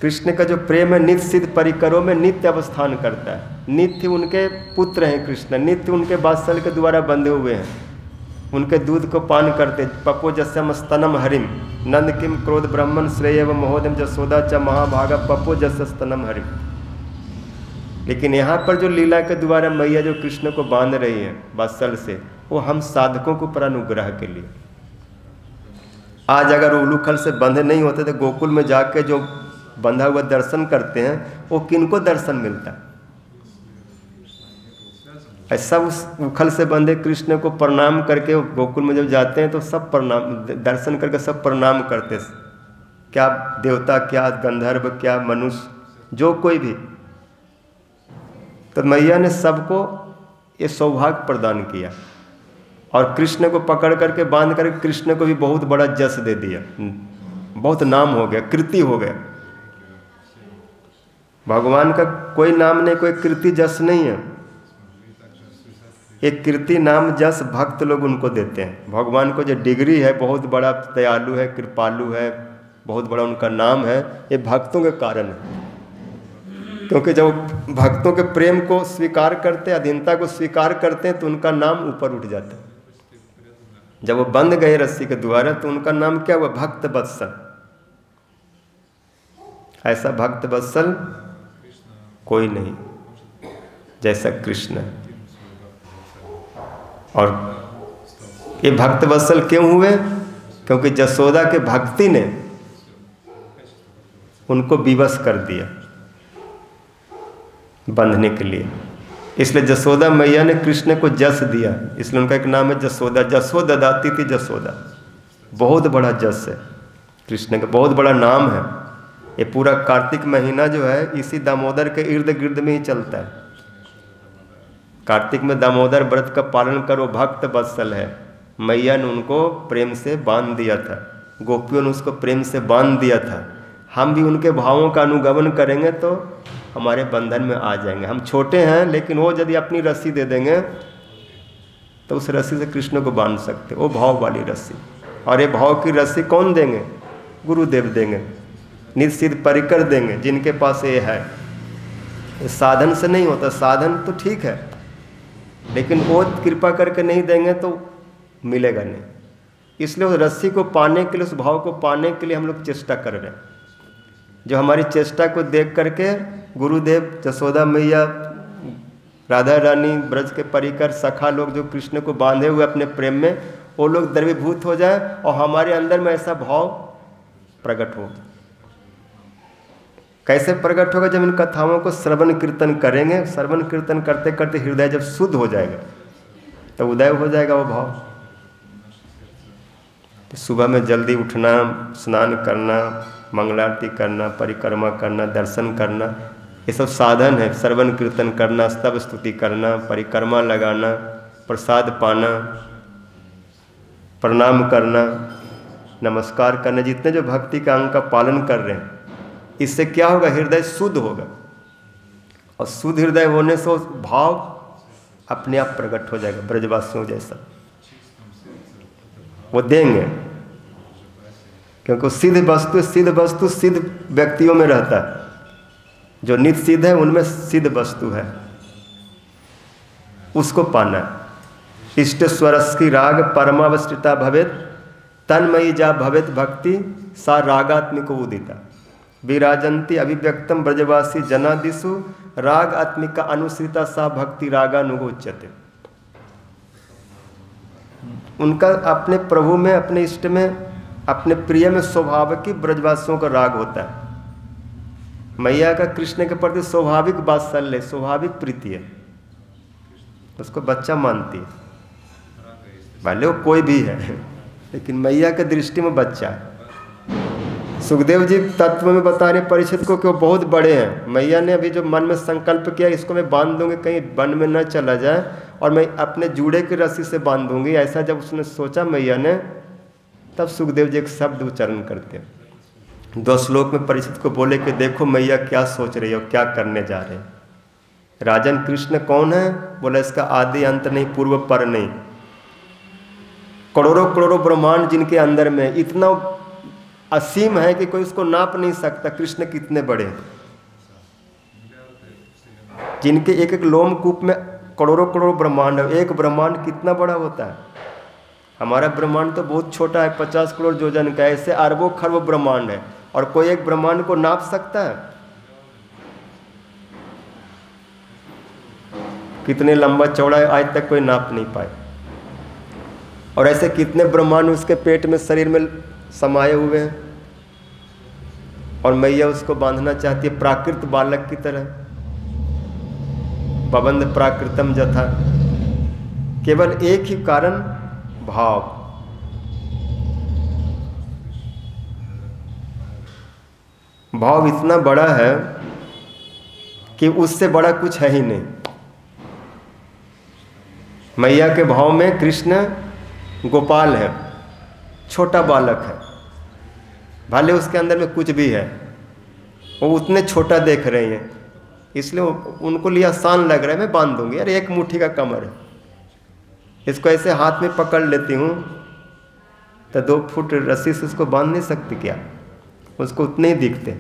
कृष्ण का जो प्रेम है नित्य सिद्ध परिकरों में नित्य अवस्थान करता है। नित्य उनके पुत्र हैं कृष्ण, नित्य उनके वात्सल के द्वारा बंधे हुए हैं, उनके दूध को पान करते। पपो जस्यम स्तनम हरिम नंद किम क्रोध ब्रह्मन श्रेय व महोदम जसोदा च महाभागा पपो जस्य स्तनम हरिम। लेकिन यहाँ पर जो लीला के द्वारा मैया जो कृष्ण को बांध रही है वात्सल से, वो हम साधकों को पर अनुग्रह के लिए। आज अगर उलूखल से बंधे नहीं होते तो गोकुल में जाके जो बंधा हुआ दर्शन करते हैं, वो किनको दर्शन मिलता है? ऐसा उस उखल से बंधे कृष्ण को प्रणाम करके गोकुल में जब जाते हैं तो सब प्रणाम, दर्शन करके सब प्रणाम करते, क्या देवता, क्या गंधर्व, क्या मनुष्य, जो कोई भी। तो मैया ने सबको ये सौभाग्य प्रदान किया, और कृष्ण को पकड़ करके बांध करके कृष्ण को भी बहुत बड़ा जस दे दिया, बहुत नाम हो गया, कीर्ति हो गया। भगवान का कोई नाम नहीं, कोई कीर्ति जस नहीं है। एक कीर्ति नाम जस भक्त लोग उनको देते हैं। भगवान को जो डिग्री है, बहुत बड़ा दयालु है, कृपालु है, बहुत बड़ा उनका नाम है, ये भक्तों के कारण है। क्योंकि जब भक्तों के प्रेम को स्वीकार करते हैं, अधीनता को स्वीकार करते हैं, तो उनका नाम ऊपर उठ जाता है। जब वो बंध गए रस्सी के द्वारा तो उनका नाम क्या हुआ? भक्त वत्सल। ऐसा भक्त वत्सल कोई नहीं जैसा कृष्ण है। और ये भक्त वत्सल क्यों हुए? क्योंकि जसोदा के भक्ति ने उनको विवश कर दिया बंधने के लिए। इसलिए जसोदा मैया ने कृष्ण को जस दिया, इसलिए उनका एक नाम है जसोदा। जसो ददाती थी जसोदा, बहुत बड़ा जस है कृष्ण का, बहुत बड़ा नाम है। ये पूरा कार्तिक महीना जो है इसी दामोदर के इर्द गिर्द में ही चलता है। कार्तिक में दामोदर व्रत का पालन करो, भक्त वत्सल है। मैया ने उनको प्रेम से बांध दिया था, गोपियों ने उसको प्रेम से बांध दिया था। हम भी उनके भावों का अनुगमन करेंगे तो हमारे बंधन में आ जाएंगे। हम छोटे हैं, लेकिन वो यदि अपनी रस्सी दे देंगे तो उस रस्सी से कृष्ण को बांध सकते, वो भाव वाली रस्सी। और ये भाव की रस्सी कौन देंगे? गुरुदेव देंगे, निश्चित परिकर देंगे, जिनके पास ये है। ये साधन से नहीं होता, साधन तो ठीक है, लेकिन वो कृपा करके नहीं देंगे तो मिलेगा नहीं। इसलिए उस रस्सी को पाने के लिए, उस भाव को पाने के लिए हम लोग चेष्टा कर रहे हैं। जो हमारी चेष्टा को देख करके गुरुदेव, जसोदा मैया, राधा रानी, ब्रज के परिकर सखा लोग जो कृष्ण को बांधे हुए अपने प्रेम में, वो लोग द्रवीभूत हो जाए और हमारे अंदर में ऐसा भाव प्रकट हो। कैसे प्रकट होगा? जब इन कथाओं को श्रवण कीर्तन करेंगे। श्रवण कीर्तन करते करते हृदय जब शुद्ध हो जाएगा तो उदय हो जाएगा वो भाव। तो सुबह में जल्दी उठना, स्नान करना, मंगलारती करना, परिक्रमा करना, दर्शन करना, ये सब साधन है। श्रवण कीर्तन करना, स्तव स्तुति करना, परिक्रमा लगाना, प्रसाद पाना, प्रणाम करना, नमस्कार करना, जितने जो भक्ति का अंग का पालन कर रहे हैं, इससे क्या होगा? हृदय शुद्ध होगा। और शुद्ध हृदय होने से भाव अपने आप प्रकट हो जाएगा, ब्रजवासियों जैसा वो देंगे। क्योंकि सिद्ध वस्तु सिद्ध व्यक्तियों में रहता है। जो नित्य सिद्ध है उनमें सिद्ध वस्तु है, उसको पाना है। इष्ट स्वरस की राग परमावस्थिता भवेत, तन्मयी जा भवेत भक्ति, सा रागात्मिको उदिता। विराजंती अभिव्यक्तम ब्रजवासी जनादिषु, राग आत्मिका अनुसृता सा भक्ति रागानुगोच्यते। उनका अपने प्रभु में, अपने इष्ट में, अपने प्रिय में स्वाभाविक ब्रजवासियों का राग होता है। मैया का कृष्ण के प्रति स्वाभाविक वात्सल्य, स्वाभाविक प्रीति है, उसको बच्चा मानती है, भले वो कोई भी है, लेकिन मैया के दृष्टि में बच्चा है। सुखदेव जी तत्व में बता रहे परीक्षित को कि वो बहुत बड़े हैं। मैया ने अभी जो मन में संकल्प किया, इसको मैं बांध दूंगी, कहीं वन में न चला जाए, और मैं अपने जूड़े की रस्सी से बांध दूंगी, ऐसा जब उसने सोचा मैया ने, तब सुखदेव जी एक शब्द उच्चारण करते हैं। 2 श्लोक में परीक्षित को बोले कि देखो मैया क्या सोच रही है और क्या करने जा रहे हैं। राजन कृष्ण कौन है? बोला इसका आदि अंत नहीं, पूर्व पर नहीं। करोड़ों करोड़ों ब्रह्मांड जिनके अंदर में इतना असीम है कि कोई उसको नाप नहीं सकता। कृष्ण कितने बड़े हैं, जिनके एक एक लोमकूप में करोड़ों करोड़ों ब्रह्मांड है। एक ब्रह्मांड कितना बड़ा होता है? हमारा ब्रह्मांड तो बहुत छोटा है, 50 करोड़ योजन का। ऐसे अरबों खरबों ब्रह्मांड है, और कोई एक ब्रह्मांड को नाप सकता है? कितने लंबा चौड़ा है आज तक कोई नाप नहीं पाए। और ऐसे कितने ब्रह्मांड उसके पेट में, शरीर में समाये हुए हैं, और मैया उसको बांधना चाहती है प्राकृत बालक की तरह। पवंद प्राकृतम जथा। केवल एक ही कारण, भाव। भाव इतना बड़ा है कि उससे बड़ा कुछ है ही नहीं। मैया के भाव में कृष्ण गोपाल है, छोटा बालक है, भले उसके अंदर में कुछ भी है, वो उतने छोटा देख रही हैं, इसलिए उनको लिए आसान लग रहा है। मैं बांध दूंगी, यार 1 मुट्ठी का कमर है, इसको ऐसे हाथ में पकड़ लेती हूँ तो 2 फुट रस्सी से उसको बांध नहीं सकती क्या? उसको उतने ही दिखते।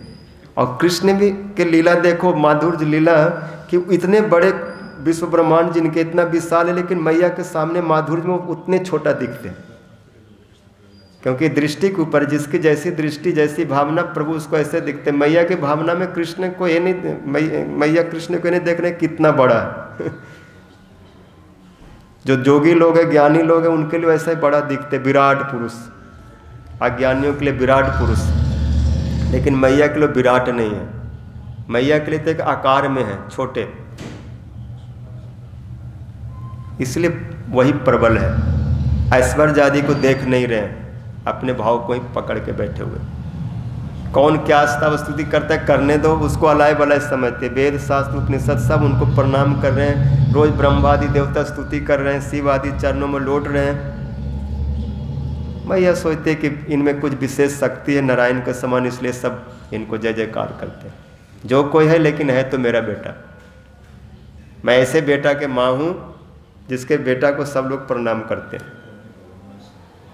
और कृष्ण भी के लीला देखो, माधुर्य लीला, कि इतने बड़े विश्व ब्रह्मांड जिनके इतना विशाल है, लेकिन मैया के सामने माधुर्य में उतने छोटा दिखते हैं। क्योंकि दृष्टि के ऊपर, जिसकी जैसी दृष्टि, जैसी भावना, प्रभु उसको ऐसे दिखते। मैया की भावना में कृष्ण को ये नहीं, मैया कृष्ण को नहीं देख रहे कितना बड़ा है। जो जोगी लोग हैं, ज्ञानी लोग हैं, उनके लिए ऐसा ही बड़ा दिखते, विराट पुरुष। अज्ञानियों के लिए विराट पुरुष, लेकिन मैया के लिए विराट नहीं है। मैया के लिए तो एक आकार में है, छोटे, इसलिए वही प्रबल है। ऐश्वर्य आदि को देख नहीं रहे, अपने भाव को ही पकड़ के बैठे हुए। कौन क्या स्तव स्तुति करता है, करने दो, उसको अलाय बलाय समझते। वेद शास्त्र उपनिषद सब उनको प्रणाम कर रहे हैं, रोज ब्रह्मादि देवता स्तुति कर रहे हैं, शिव आदि चरणों में लौट रहे हैं। मैया सोचते कि इनमें कुछ विशेष शक्ति है नारायण के समान, इसलिए सब इनको जय जयकार करते हैं। जो कोई है लेकिन है तो मेरा बेटा। मैं ऐसे बेटा के माँ हूँ जिसके बेटा को सब लोग प्रणाम करते हैं,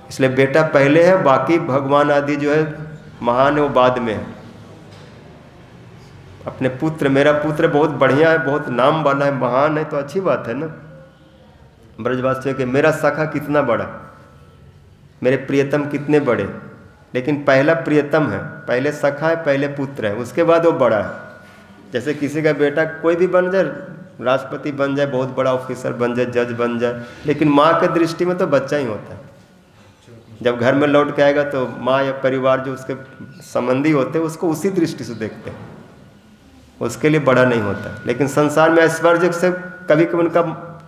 इसलिए बेटा पहले है, बाकी भगवान आदि जो है महान है वो बाद में है। अपने पुत्र, मेरा पुत्र बहुत बढ़िया है, बहुत नाम वाला है, महान है, तो अच्छी बात है ना। ब्रजवासियों के मेरा सखा कितना बड़ा, मेरे प्रियतम कितने बड़े, लेकिन पहला प्रियतम है, पहले सखा है, पहले पुत्र है, उसके बाद वो बड़ा है। जैसे किसी का बेटा कोई भी बन जाए, राष्ट्रपति बन जाए, बहुत बड़ा ऑफिसर बन जाए, जज बन जाए, लेकिन माँ के दृष्टि में तो बच्चा ही होता है। जब घर में लौट के आएगा तो माँ या परिवार जो उसके संबंधी होते हैं उसको उसी दृष्टि से देखते हैं, उसके लिए बड़ा नहीं होता। लेकिन संसार में ऐश्वर्य से कभी कभी उनका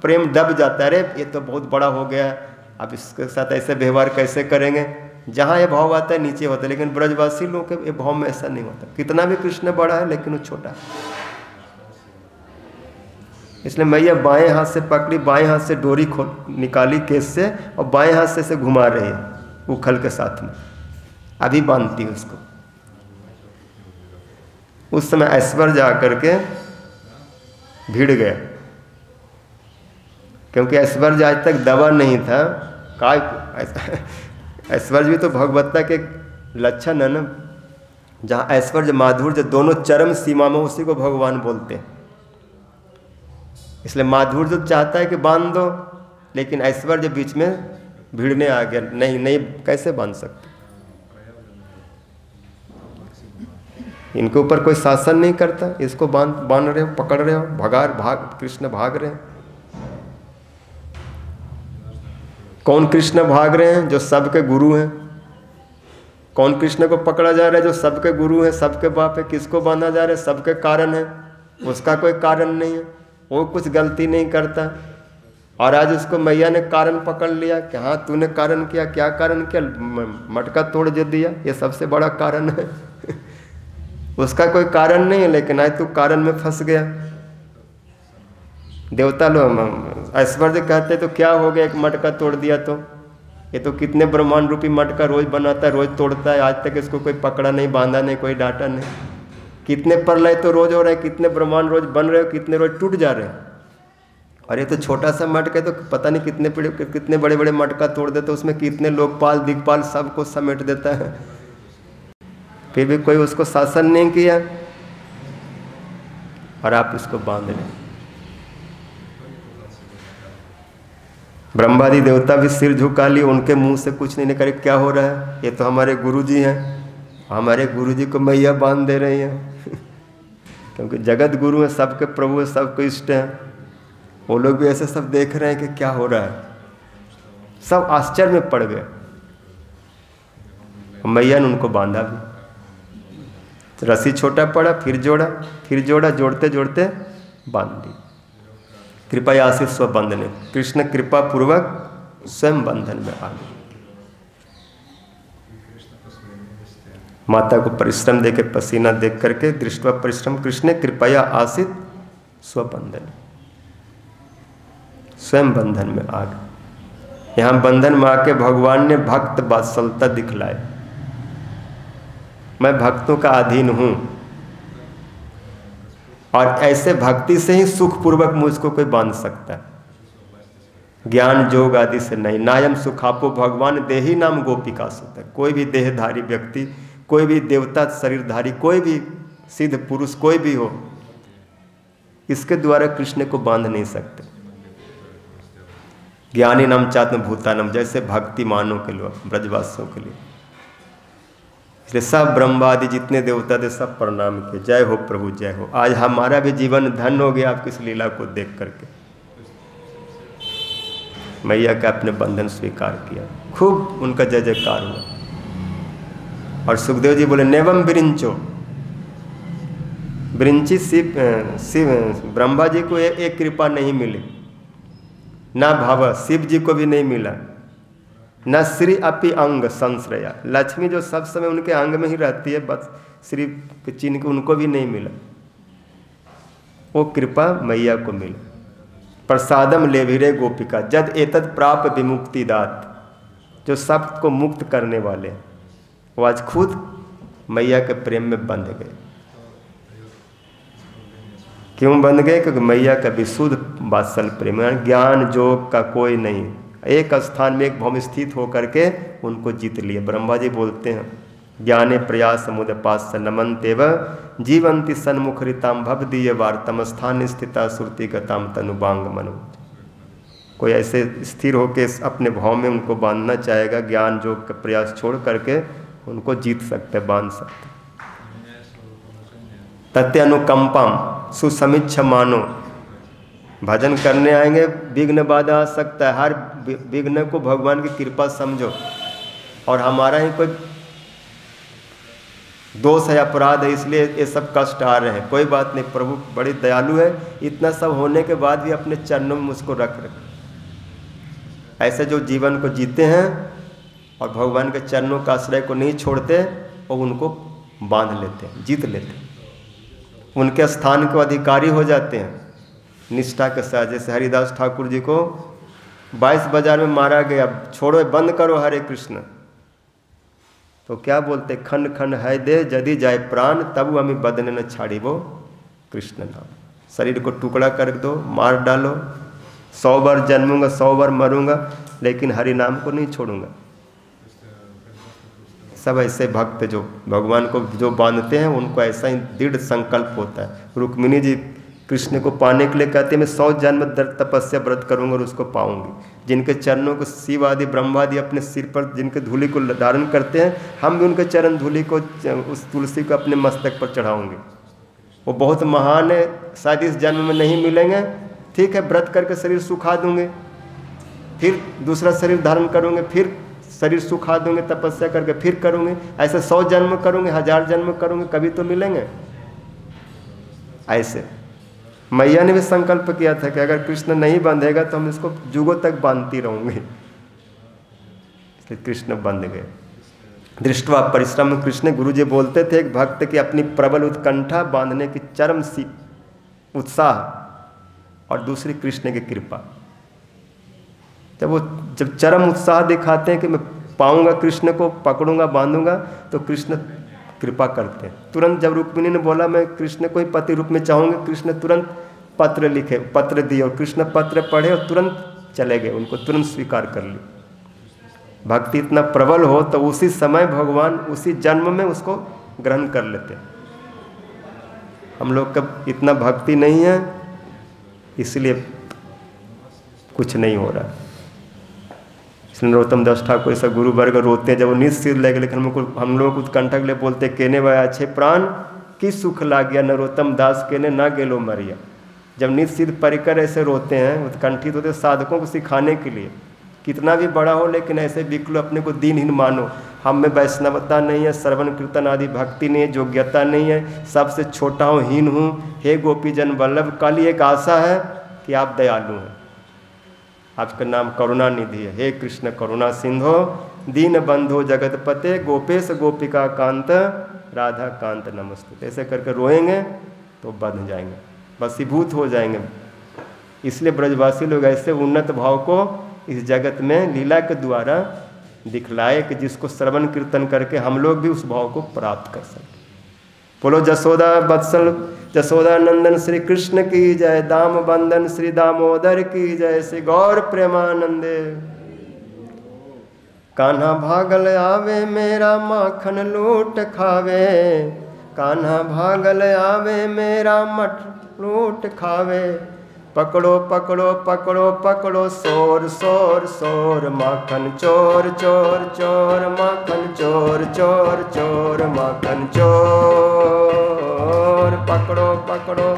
प्रेम दब जाता है, अरे ये तो बहुत बड़ा हो गया है, अब इसके साथ ऐसे व्यवहार कैसे करेंगे। जहाँ ये भाव आता है नीचे होता है, लेकिन ब्रजवासी लोग के ये भाव में ऐसा नहीं होता। कितना भी कृष्ण बड़ा है लेकिन वो छोटा है। इसलिए मैया बाएं हाथ से पकड़ी, बाएं हाथ से डोरी निकाली केस से, और बाएं हाथ से घुमा रही है उखल के साथ में, अभी बांधती है उसको। उस समय ऐश्वर्य आकर के भिड़ गया, क्योंकि ऐश्वर्य आज तक दबा नहीं था। ऐश्वर्य भी तो भगवत्ता के लक्षण है ना। जहाँ ऐश्वर्य माधुर्य दोनों चरम सीमा में, उसी को भगवान बोलते हैं। इसलिए माधुर्य चाहता है कि बांध दो, लेकिन ऐश्वर्य बीच में भिड़ने आ गया, नहीं नहीं कैसे बांध सकते। इनके ऊपर कोई शासन नहीं करता, इसको बांध रहे हो, पकड़ रहे हो, कृष्ण भाग रहे हैं। कौन कृष्ण भाग रहे हैं? जो सबके गुरु हैं। कौन कृष्ण को पकड़ा जा रहा है? जो सबके गुरु हैं, सबके बाप है। किसको बांधा जा रहा है? सबके कारण है, उसका कोई कारण नहीं है, वो कुछ गलती नहीं करता। और आज उसको मैया ने कारण पकड़ लिया कि हाँ तूने कारण किया। क्या कारण किया? मटका तोड़ दिया, ये सबसे बड़ा कारण है। उसका कोई कारण नहीं है, लेकिन आज तू कारण में फंस गया। देवता लोग ऐश्वर्य कहते तो क्या हो गया, एक मटका तोड़ दिया तो। ये तो कितने ब्रह्मांड रूपी मटका रोज बनाता है, रोज तोड़ता है, आज तक इसको कोई पकड़ा नहीं, बांधा नहीं, कोई डांटा नहीं। कितने प्रलय तो रोज हो रहे हैं, कितने ब्रह्मांड रोज बन रहे हो, कितने रोज टूट जा रहे हैं। और ये तो छोटा सा मटका है, तो पता नहीं कितने बड़े बड़े मटका तोड़ देते, उसमें कितने लोकपाल दिक्पाल सबको समेट देता है, फिर भी कोई उसको शासन नहीं किया, और आप इसको बांध रहे। ब्रह्मादि देवता भी सिर झुका लिए, उनके मुंह से कुछ नहीं निकले। क्या हो रहा है? ये तो हमारे गुरुजी हैं, हमारे गुरुजी को मैया बांध दे रही हैं। क्योंकि जगत गुरु है, सबके प्रभु है, सबको इष्ट है। वो लोग भी ऐसे सब देख रहे हैं कि क्या हो रहा है, सब आश्चर्य में पड़ गए। मैया ने उनको बांधा भी, रस्सी छोटा पड़ा, फिर जोड़ा, जोड़ते जोड़ते बांध दी। कृपया आशीष स्व बंधने, कृष्ण कृपा पूर्वक स्वयं बंधन में आ गए। माता को परिश्रम देके, पसीना देख करके, दृष्टवा परिश्रम कृष्ण कृपया आशित स्वबंधन, स्वयं बंधन में आ गए। यहाँ बंधन में आके भगवान ने भक्त वात्सलता दिखलाए। मैं भक्तों का अधीन हूँ, और ऐसे भक्ति से ही सुखपूर्वक मुझको कोई बांध सकता है, ज्ञान जोग आदि से नहीं। नायम सुखापो भगवान देही नाम गोपिका सुत। कोई भी देहधारी व्यक्ति, कोई भी देवता शरीरधारी, कोई भी सिद्ध पुरुष, कोई भी हो, इसके द्वारा कृष्ण को बांध नहीं सकते। ज्ञानी नाम चात्म भूतानम, जैसे भक्ति मानों के लिए, ब्रजवासियों के लिए। इसलिए सब ब्रह्मादि जितने देवता थे सब प्रणाम किए, जय हो प्रभु जय हो। आज हमारा भी जीवन धन्य हो गया आपकी इस लीला को देख करके। मैया का अपने बंधन स्वीकार किया, खूब उनका जय जयकार हुआ। और सुखदेव जी बोले नेवम बिरिंचो, बिरिंची शिव ब्रह्मा जी को एक कृपा नहीं मिली, ना भाव शिव जी को भी नहीं मिला, न श्री अपि अंग संश्रया। लक्ष्मी जो सब समय उनके अंग में ही रहती है, बस श्री के चिन्ह को उनको भी नहीं मिला। वो कृपा मैया को मिला। प्रसादम लेभिरे गोपिका जद एतद प्राप विमुक्ति दात। जो सबको मुक्त करने वाले हैं, वो आज खुद मैया के प्रेम में बंध गए। क्यों बंध गए? क्योंकि मैया का विशुद्ध वात्सल प्रेम, ज्ञान योग का कोई नहीं, एक स्थान में एक भाव में स्थित होकर के उनको जीत लिए। ब्रह्मा जी बोलते हैं, ज्ञाने प्रयास समुदपास नमनतेव जीवंती सन्मुखरिताम भवदीय वार्तम स्थान स्थिता सुरति गताम तनुबांग मनो। कोई ऐसे स्थिर होकर अपने भाव में उनको बांधना चाहेगा, ज्ञान योग का प्रयास छोड़ करके उनको जीत सकते, बांध सकते। तत्यनुकंपम सुसमीक्ष मानो, भजन करने आएंगे, विघ्न बाधा आ सकता है, हर विघ्न को भगवान की कृपा समझो। और हमारा ही कोई दोष है, अपराध है, इसलिए ये सब कष्ट आ रहे हैं, कोई बात नहीं, प्रभु बड़ी दयालु है। इतना सब होने के बाद भी अपने चरणों में मुझको रख ऐसे जो जीवन को जीते हैं और भगवान के चरणों का आश्रय को नहीं छोड़ते, और उनको बांध लेते हैं, जीत लेते हैं, उनके स्थान को अधिकारी हो जाते हैं निष्ठा के साथ। जैसे हरिदास ठाकुर जी को 22 बाजार में मारा गया, छोड़ो, बंद करो हरे कृष्ण, तो क्या बोलते, खंड खंड है दे यदि जाए प्राण, तब हमें बदने न छाड़ी वो कृष्ण नाम। शरीर को टुकड़ा कर दो, मार डालो, 100 बार जन्मूंगा, 100 बार मरूंगा, लेकिन हरि नाम को नहीं छोड़ूंगा। सब ऐसे भक्त जो भगवान को जो बांधते हैं, उनको ऐसा ही दृढ़ संकल्प होता है। रुक्मिणी जी कृष्ण को पाने के लिए कहते हैं, मैं 100 जन्म तपस्या व्रत करूंगा और उसको पाऊंगी। जिनके चरणों को शिव आदि ब्रह्मा आदि अपने सिर पर जिनके धूलि को धारण करते हैं, हम भी उनके चरण धूलि को, उस तुलसी को अपने मस्तक पर चढ़ाऊंगे। वो बहुत महान है, शायद इस जन्म में नहीं मिलेंगे, ठीक है, व्रत करके शरीर सुखा दूंगे, फिर दूसरा शरीर धारण करूंगे, फिर शरीर सुखा दूंगे, तपस्या करके फिर करूंगे, ऐसे 100 जन्म करूंगे, 1000 जन्म करूंगे, कभी तो मिलेंगे। ऐसे मैया ने भी संकल्प किया था कि अगर कृष्ण नहीं बांधेगा तो हम इसको जुगों तक बांधती रहूंगी, इसलिए कृष्ण बंध गए। दृष्टवा परिश्रम कृष्ण, गुरु जी बोलते थे एक भक्त की अपनी प्रबल उत्कंठा बांधने की चरम सी उत्साह, और दूसरी कृष्ण की कृपा। जब चरम उत्साह दिखाते हैं कि मैं पाऊंगा कृष्ण को, पकड़ूंगा, बांधूंगा, तो कृष्ण कृपा करते हैं। तुरंत जब रुक्मिणी ने बोला मैं कृष्ण को ही पति रूप में चाहूंगी, कृष्ण तुरंत पत्र लिखे, पत्र दिए, और कृष्ण पत्र पढ़े और तुरंत चले गए, उनको तुरंत स्वीकार कर ली। भक्ति इतना प्रबल हो तो उसी समय भगवान उसी जन्म में उसको ग्रहण कर लेते हैं। हम लोग का इतना भक्ति नहीं है, इसलिए कुछ नहीं हो रहा। इसलिए नरोत्तम दास ठाकुर ऐसा गुरु वर्ग रोते हैं जब वो निश्चित लगे, लेकिन हम लोग उत्कंठा के लिए बोलते केने वह अच्छे प्राण की सुख ला गया, नरोत्तम दास केने ना गेलो मरिया। जब निश्चित परिकर ऐसे रोते हैं, उत्कंठित होते साधकों को सिखाने के लिए, कितना भी बड़ा हो लेकिन ऐसे बिल्कुल अपने को दीनहीन मानो, हम में वैष्णवता नहीं है, श्रवण कीर्तन आदि भक्ति नहीं है, योग्यता नहीं है, सबसे छोटा हूँ, हीन हूँ। हे गोपी जन वल्लभ, कल एक आशा है कि आप दयालु हैं, आपका नाम करुणा निधि है। हे कृष्ण करुणा सिंधो दीन बंधो जगत पते, गोपेश गोपिका कांत राधा कांत नमस्ते। ऐसे करके रोएंगे तो बंध जाएंगे, वशीभूत हो जाएंगे। इसलिए ब्रजवासी लोग ऐसे उन्नत भाव को इस जगत में लीला के द्वारा दिखलाए कि जिसको श्रवण कीर्तन करके हम लोग भी उस भाव को प्राप्त कर सकें। बोलो जसोदा वत्सल जसोदा नंदन श्री कृष्ण की जय, दाम बंदन श्री दामोदर की जय, श्री गौर प्रेमानंदे। कान्हा भागल आवे मेरा माखन लूट खावे, कान्हा भागल आवे मेरा मठ लूट खावे। पकड़ो पकड़ो पकड़ो पकड़ो शोर शोर शोर, माखन चोर चोर चोर, माखन चोर चोर चोर, माखन चोर। पकड़ो पकड़ो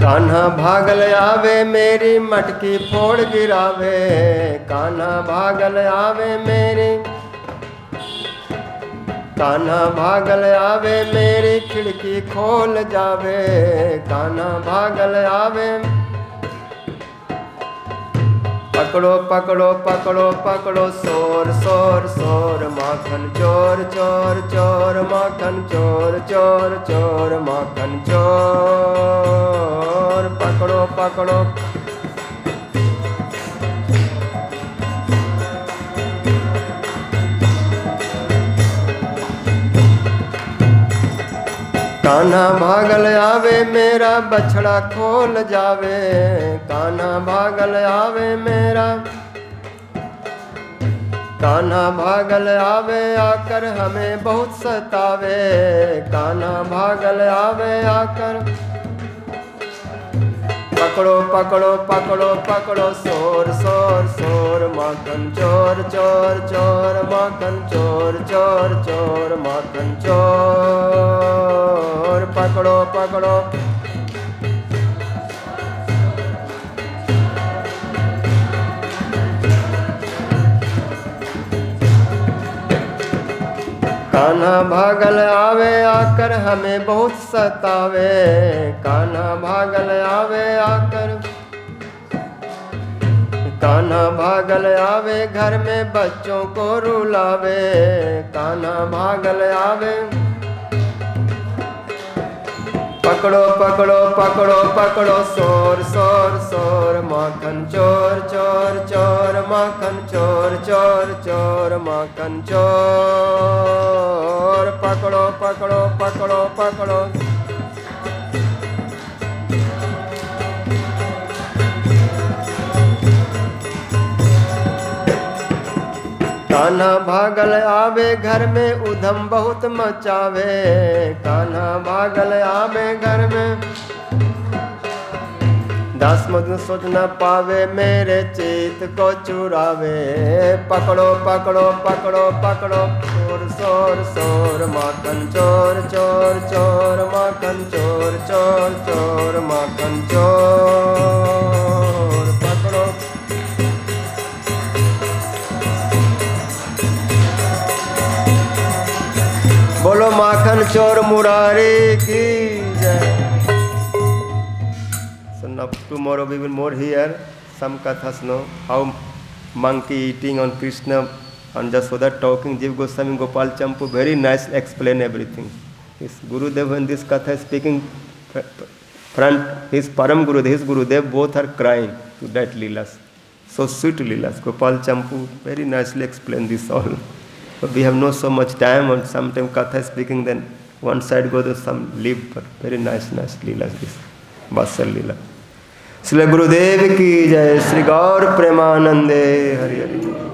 कान्हा भागल आवे मेरी मटकी फोड़ गिरावे, कान्हा भागल आवे मेरी, कान्हा भागल आवे मेरी खिड़की खोल जावे, कान्हा भागल आवे। पकड़ो पकड़ो पकड़ो पकड़ो सोर सोर सोर माखन चोर चोर चोर माखन चोर चोर चोर माखन चोर पकड़ो पकड़ो। कान्हा भागल आवे मेरा बछड़ा खोल जावे, कान्हा भागल आवे मेरा, कान्हा भागल आवे आकर हमें बहुत सतावे, कान्हा भागल आवे आकर। पकड़ो पकड़ो पकड़ो पकड़ो सोर सोर सोर माखन चोर चोर चोर माखन चोर चोर चोर माखन चोर पकड़ो पकड़ो। कान्हा भागल आवे आकर हमें बहुत सतावे, कान्हा भागल आवे आकर, कान्हा भागल आवे घर में बच्चों को रुलावे, कान्हा भागल आवे। पकड़ो पकड़ो पकड़ो पकड़ो सोर सोर सोर माखन चोर चोर चोर माखन चोर चोर चोर माखन चोर पकड़ो पकड़ो पकड़ो पकड़ो। कान्हा भागल आवे घर में उधम बहुत मचावे, कान्हा भागल आवे घर में, दास मधु सोच न पावे मेरे चित को चुरावे। पकड़ो पकड़ो पकड़ो पकड़ो सोर सोर सोर माखन चोर चोर चोर माखन चोर चोर चोर माखन चोर पकड़ो। बोलो माखन चोर मुरारी की जय। So now tomorrow we will more hear some kathas, no, how monkey eating on Krishna and Jasoda talking. Jiva Goswami Gopal Champu very nice explain everything. His Gurudev when this katha is speaking front, his Param Gurudev, his Gurudev both are crying to that Leelas. So sweet Leelas. Gopal Champu very nicely explain this all. But we have no so much time, and sometimes katha speaking, then one side go to some leave, but very nice Leelas this. Vatsal Leela. Shri Gurudev की जय। श्री गौर प्रेमानंदे हरि हरि।